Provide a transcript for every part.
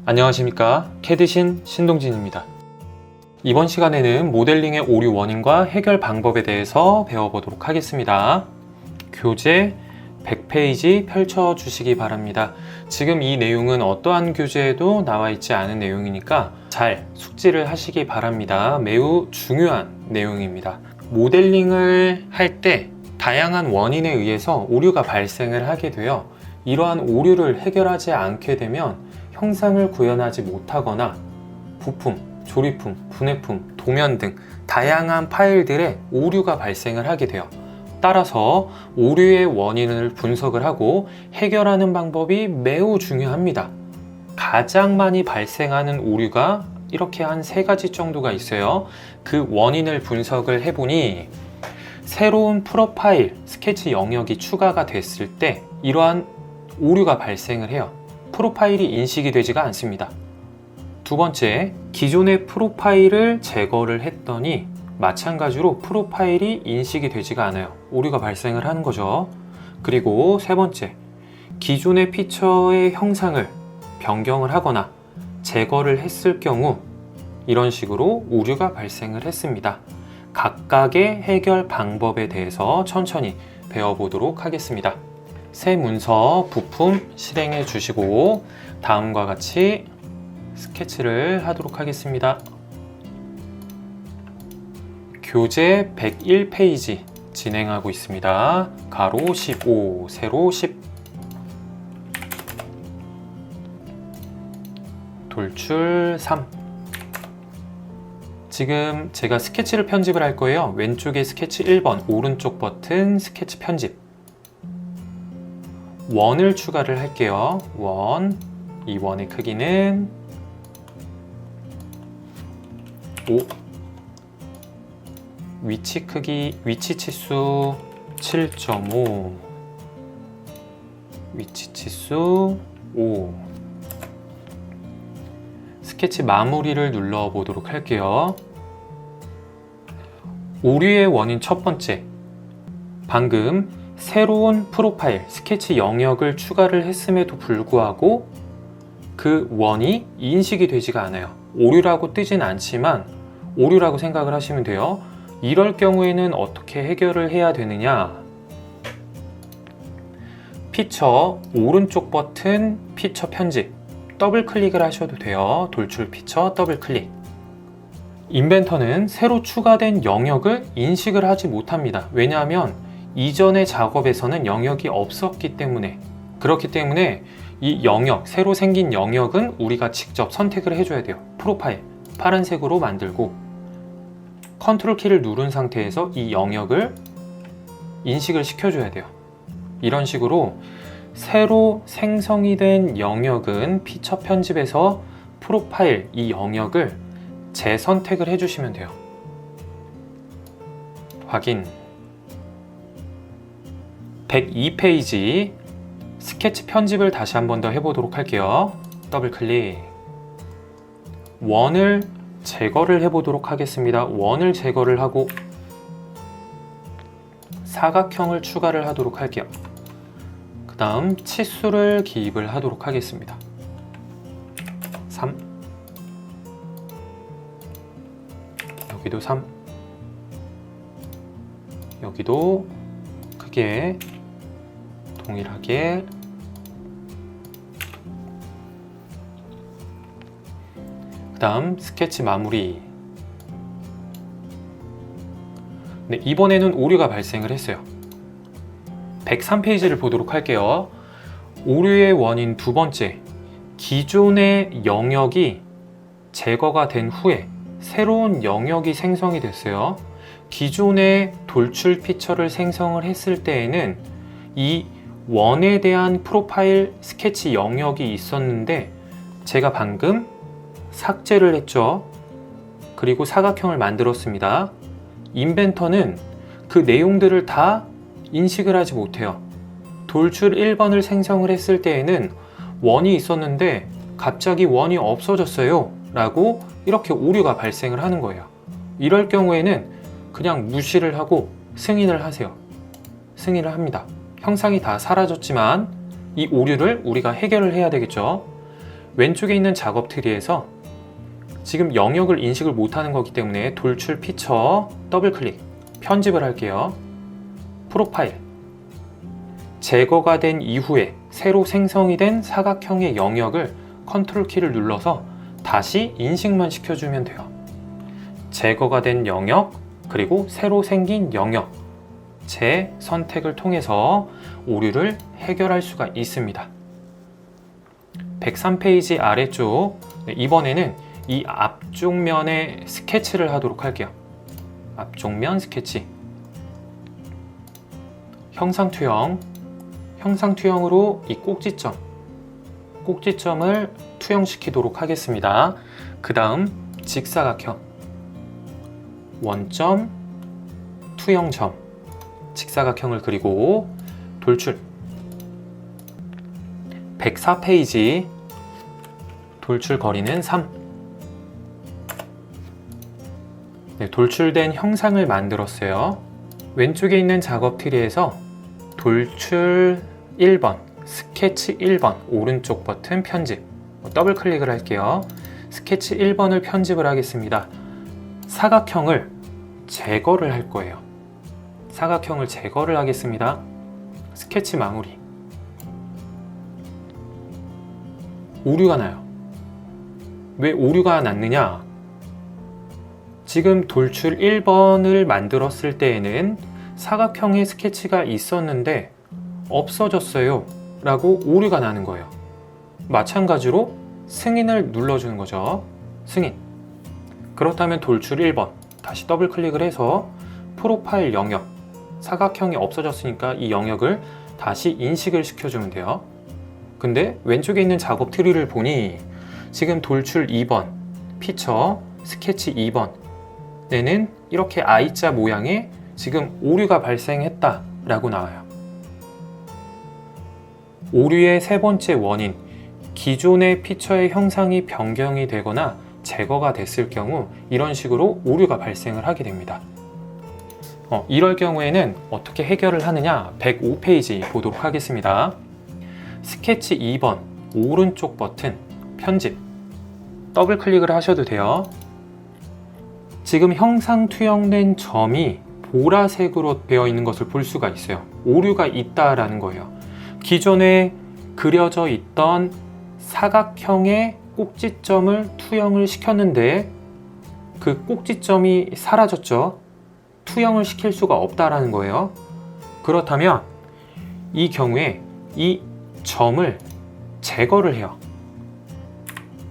안녕하십니까, 캐드신 신동진입니다. 이번 시간에는 모델링의 오류 원인과 해결 방법에 대해서 배워보도록 하겠습니다. 교재 100페이지 펼쳐주시기 바랍니다. 지금 이 내용은 어떠한 교재에도 나와 있지 않은 내용이니까 잘 숙지를 하시기 바랍니다. 매우 중요한 내용입니다. 모델링을 할 때 다양한 원인에 의해서 오류가 발생을 하게 되어 이러한 오류를 해결하지 않게 되면 형상을 구현하지 못하거나 부품, 조립품, 분해품, 도면 등 다양한 파일들에 오류가 발생을 하게 돼요. 따라서 오류의 원인을 분석을 하고 해결하는 방법이 매우 중요합니다. 가장 많이 발생하는 오류가 이렇게 한 3가지 정도가 있어요. 그 원인을 분석을 해보니 새로운 프로파일, 스케치 영역이 추가가 됐을 때 이러한 오류가 발생을 해요. 프로파일이 인식이 되지가 않습니다. 두 번째, 기존의 프로파일을 제거를 했더니 마찬가지로 프로파일이 인식이 되지가 않아요. 오류가 발생을 하는 거죠. 그리고 세 번째, 기존의 피처의 형상을 변경을 하거나 제거를 했을 경우 이런 식으로 오류가 발생을 했습니다. 각각의 해결 방법에 대해서 천천히 배워보도록 하겠습니다. 새 문서 부품 실행해 주시고 다음과 같이 스케치를 하도록 하겠습니다. 교재 101페이지 진행하고 있습니다. 가로 15, 세로 10, 돌출 3. 지금 제가 스케치를 편집을 할 거예요. 왼쪽에 스케치 1번, 오른쪽 버튼 스케치 편집. 원을 추가를 할게요. 원, 이 원의 크기는 5, 위치 크기, 위치 치수 7.5, 위치 치수 5. 스케치 마무리를 눌러 보도록 할게요. 오류의 원인 첫 번째, 방금 새로운 프로파일, 스케치 영역을 추가를 했음에도 불구하고 그 원이 인식이 되지가 않아요. 오류라고 뜨진 않지만 오류라고 생각을 하시면 돼요. 이럴 경우에는 어떻게 해결을 해야 되느냐? 피처 오른쪽 버튼 피처 편집 더블 클릭을 하셔도 돼요. 돌출 피처 더블 클릭. 인벤터는 새로 추가된 영역을 인식을 하지 못합니다. 왜냐하면 이전의 작업에서는 영역이 없었기 때문에, 그렇기 때문에 이 영역, 새로 생긴 영역은 우리가 직접 선택을 해줘야 돼요. 프로파일 파란색으로 만들고 컨트롤 키를 누른 상태에서 이 영역을 인식을 시켜줘야 돼요. 이런 식으로 새로 생성이 된 영역은 피처 편집에서 프로파일 이 영역을 재선택을 해주시면 돼요. 확인. 102페이지 스케치 편집을 다시 한 번 더 해보도록 할게요. 더블 클릭. 원을 제거를 해보도록 하겠습니다. 원을 제거를 하고 사각형을 추가를 하도록 할게요. 그 다음 치수를 기입을 하도록 하겠습니다. 3, 여기도 3, 여기도 크게 동일하게. 그 다음 스케치 마무리. 네, 이번에는 오류가 발생을 했어요. 103페이지를 보도록 할게요. 오류의 원인 두 번째, 기존의 영역이 제거가 된 후에 새로운 영역이 생성이 됐어요. 기존의 돌출 피처를 생성을 했을 때에는 이 원에 대한 프로파일 스케치 영역이 있었는데 제가 방금 삭제를 했죠. 그리고 사각형을 만들었습니다. 인벤터는 그 내용들을 다 인식을 하지 못해요. 돌출 1번을 생성을 했을 때에는 원이 있었는데 갑자기 원이 없어졌어요 라고 이렇게 오류가 발생을 하는 거예요. 이럴 경우에는 그냥 무시를 하고 승인을 하세요. 승인을 합니다. 형상이 다 사라졌지만 이 오류를 우리가 해결을 해야 되겠죠. 왼쪽에 있는 작업 트리에서 지금 영역을 인식을 못하는 거기 때문에 돌출 피처 더블 클릭, 편집을 할게요. 프로파일, 제거가 된 이후에 새로 생성이 된 사각형의 영역을 컨트롤 키를 눌러서 다시 인식만 시켜주면 돼요. 제거가 된 영역, 그리고 새로 생긴 영역, 제 선택을 통해서 오류를 해결할 수가 있습니다. 103페이지 아래쪽, 이번에는 이 앞쪽 면에 스케치를 하도록 할게요. 앞쪽 면 스케치, 형상 투영, 형상 투영으로 이 꼭지점을 투영시키도록 하겠습니다. 그 다음 직사각형, 원점, 투영점, 직사각형을 그리고 돌출. 104페이지, 돌출 거리는 3. 돌출된 형상을 만들었어요. 왼쪽에 있는 작업 트리에서 돌출 1번, 스케치 1번, 오른쪽 버튼 편집, 더블 클릭을 할게요. 스케치 1번을 편집을 하겠습니다. 사각형을 제거를 할 거예요. 사각형을 제거를 하겠습니다. 스케치 마무리. 오류가 나요. 왜 오류가 났느냐? 지금 돌출 1번을 만들었을 때에는 사각형의 스케치가 있었는데 없어졌어요 라고 오류가 나는 거예요. 마찬가지로 승인을 눌러주는 거죠. 승인. 그렇다면 돌출 1번 다시 더블 클릭을 해서 프로파일 영역, 사각형이 없어졌으니까 이 영역을 다시 인식을 시켜주면 돼요. 근데 왼쪽에 있는 작업 트리를 보니 지금 돌출 2번, 피처, 스케치 2번 에는 이렇게 I자 모양의 지금 오류가 발생했다 라고 나와요. 오류의 세 번째 원인, 기존의 피처의 형상이 변경이 되거나 제거가 됐을 경우 이런 식으로 오류가 발생을 하게 됩니다. 이럴 경우에는 어떻게 해결을 하느냐, 105페이지 보도록 하겠습니다. 스케치 2번 오른쪽 버튼 편집, 더블 클릭을 하셔도 돼요. 지금 형상 투영된 점이 보라색으로 되어 있는 것을 볼 수가 있어요. 오류가 있다라는 거예요. 기존에 그려져 있던 사각형의 꼭지점을 투영을 시켰는데 그 꼭지점이 사라졌죠. 투영을 시킬 수가 없다라는 거예요. 그렇다면 이 경우에 이 점을 제거를 해요.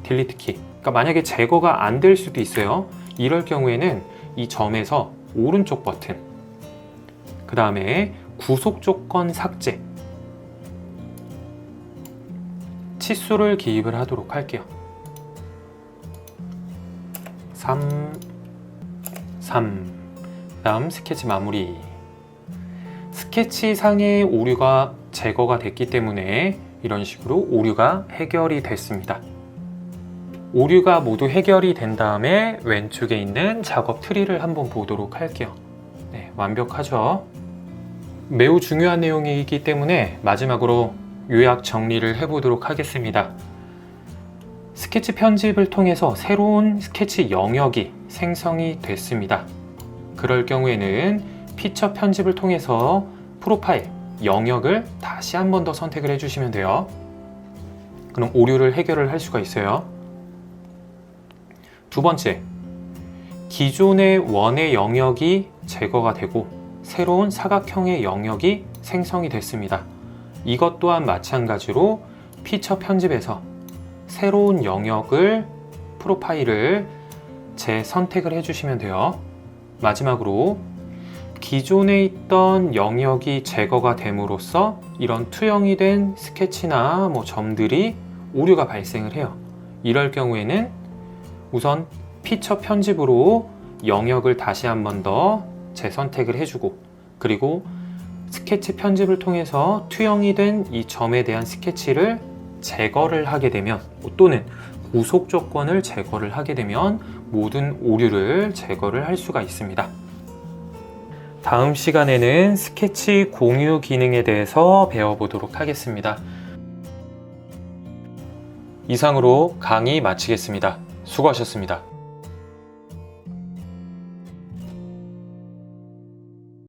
딜리트 키. 그러니까 만약에 제거가 안 될 수도 있어요. 이럴 경우에는 이 점에서 오른쪽 버튼, 그 다음에 구속 조건 삭제, 치수를 기입을 하도록 할게요. 3, 다음 스케치 마무리. 스케치 상의 오류가 제거가 됐기 때문에 이런 식으로 오류가 해결이 됐습니다. 오류가 모두 해결이 된 다음에 왼쪽에 있는 작업 트리를 한번 보도록 할게요. 네, 완벽하죠? 매우 중요한 내용이기 때문에 마지막으로 요약 정리를 해보도록 하겠습니다. 스케치 편집을 통해서 새로운 스케치 영역이 생성이 됐습니다. 그럴 경우에는 피처 편집을 통해서 프로파일 영역을 다시 한 번 더 선택을 해주시면 돼요. 그럼 오류를 해결을 할 수가 있어요. 두 번째, 기존의 원의 영역이 제거가 되고 새로운 사각형의 영역이 생성이 됐습니다. 이것 또한 마찬가지로 피처 편집에서 새로운 영역을, 프로파일을 재선택을 해주시면 돼요. 마지막으로 기존에 있던 영역이 제거가 됨으로써 이런 투영이 된 스케치나 점들이 오류가 발생을 해요. 이럴 경우에는 우선 피처 편집으로 영역을 다시 한 번 더 재선택을 해주고, 그리고 스케치 편집을 통해서 투영이 된 이 점에 대한 스케치를 제거를 하게 되면, 또는 구속 조건을 제거를 하게 되면 모든 오류를 제거를 할 수가 있습니다. 다음 시간에는 스케치 공유 기능에 대해서 배워보도록 하겠습니다. 이상으로 강의 마치겠습니다. 수고하셨습니다.